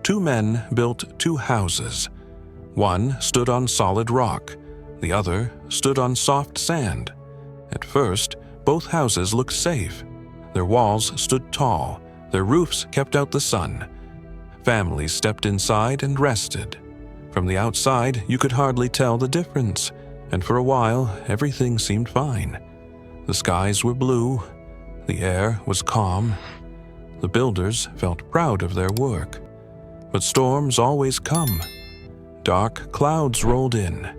Two men built two houses. One stood on solid rock, the other stood on soft sand. At first, both houses looked safe. Their walls stood tall, their roofs kept out the sun. Families stepped inside and rested. From the outside, you could hardly tell the difference, and for a while, everything seemed fine. The skies were blue, the air was calm. The builders felt proud of their work. But storms always come. Dark clouds rolled in.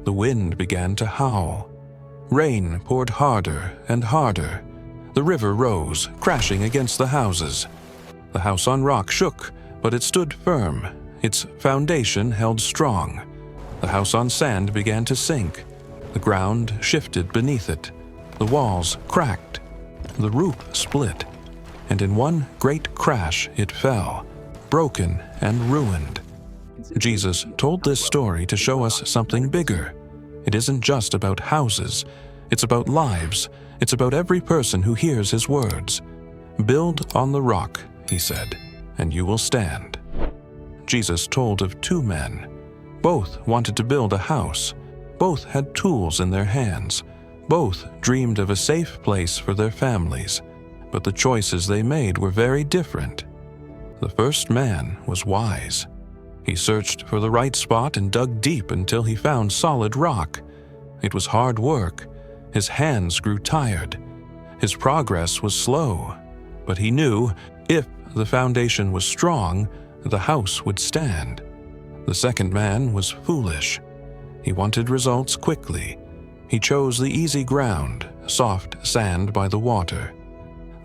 The wind began to howl. Rain poured harder and harder. The river rose, crashing against the houses. The house on rock shook, but it stood firm. Its foundation held strong. The house on sand began to sink. The ground shifted beneath it. The walls cracked. The roof split. And in one great crash it fell, broken and ruined. Jesus told this story to show us something bigger. It isn't just about houses. It's about lives. It's about every person who hears his words. Build on the rock, he said, and you will stand. Jesus told of two men. Both wanted to build a house. Both had tools in their hands. Both dreamed of a safe place for their families. But the choices they made were very different. The first man was wise. He searched for the right spot and dug deep until he found solid rock. It was hard work. His hands grew tired. His progress was slow. But he knew if the foundation was strong, the house would stand. The second man was foolish. He wanted results quickly. He chose the easy ground, soft sand by the water.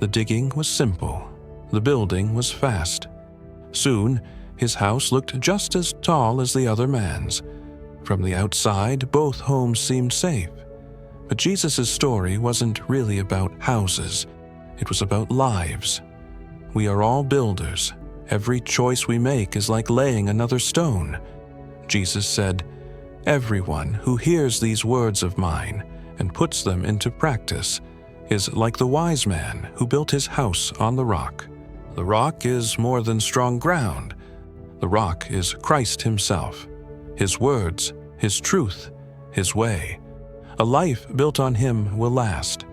The digging was simple. The building was fast. Soon, his house looked just as tall as the other man's. From the outside, both homes seemed safe. But Jesus' story wasn't really about houses. It was about lives. We are all builders. Every choice we make is like laying another stone. Jesus said, "Everyone who hears these words of mine and puts them into practice is like the wise man who built his house on the rock." The rock is more than strong ground. The rock is Christ himself, his words, his truth, his way. A life built on him will last.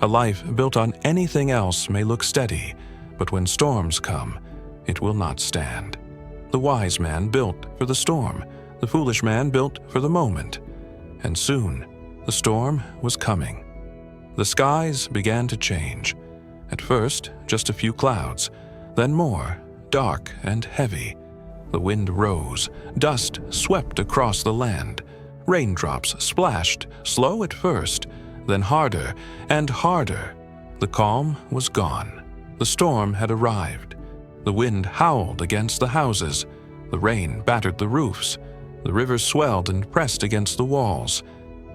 A life built on anything else may look steady, but when storms come, it will not stand. The wise man built for the storm. The foolish man built for the moment. And soon, the storm was coming. The skies began to change. At first, just a few clouds, then more, dark and heavy. The wind rose, dust swept across the land. Raindrops splashed, slow at first, then harder and harder. The calm was gone. The storm had arrived. The wind howled against the houses. The rain battered the roofs. The river swelled and pressed against the walls.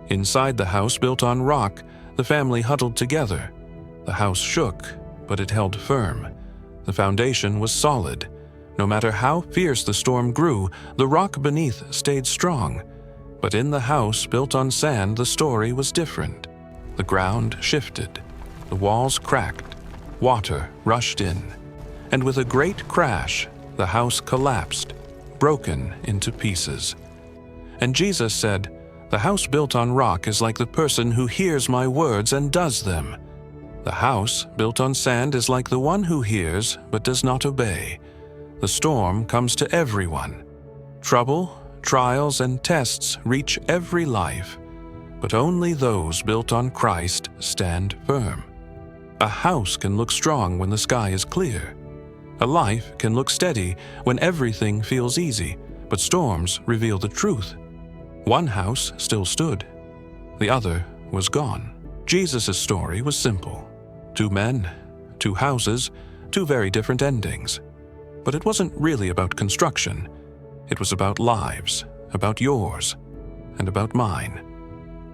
Inside the house built on rock, the family huddled together. The house shook, but it held firm. The foundation was solid. No matter how fierce the storm grew, the rock beneath stayed strong. But in the house built on sand, the story was different. The ground shifted. The walls cracked. Water rushed in. And with a great crash, the house collapsed, broken into pieces. And Jesus said, "The house built on rock is like the person who hears my words and does them. The house built on sand is like the one who hears but does not obey. The storm comes to everyone. Trouble, trials, and tests reach every life, but only those built on Christ stand firm. A house can look strong when the sky is clear. A life can look steady when everything feels easy, but storms reveal the truth. One house still stood. The other was gone." Jesus' story was simple. Two men, two houses, two very different endings. But it wasn't really about construction. It was about lives, about yours, and about mine.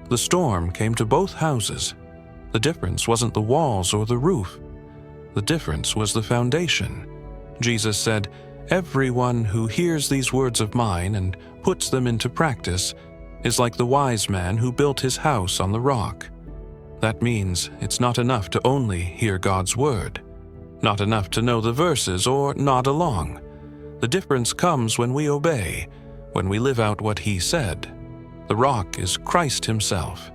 The storm came to both houses. The difference wasn't the walls or the roof. The difference was the foundation. Jesus said, "Everyone who hears these words of mine and puts them into practice is like the wise man who built his house on the rock." That means it's not enough to only hear God's word, not enough to know the verses or nod along. The difference comes when we obey, when we live out what He said. The rock is Christ Himself.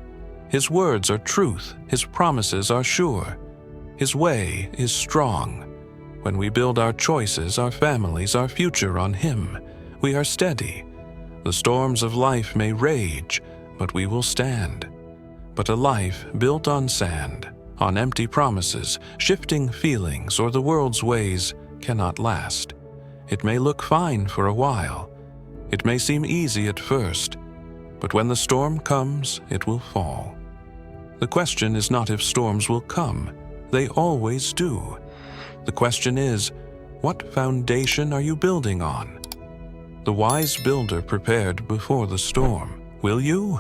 His words are truth, His promises are sure. His way is strong. When we build our choices, our families, our future on Him, we are steady. The storms of life may rage, but we will stand. But a life built on sand, on empty promises, shifting feelings, or the world's ways cannot last. It may look fine for a while. It may seem easy at first, but when the storm comes, it will fall. The question is not if storms will come. They always do. The question is, what foundation are you building on? The wise builder prepared before the storm. Will you?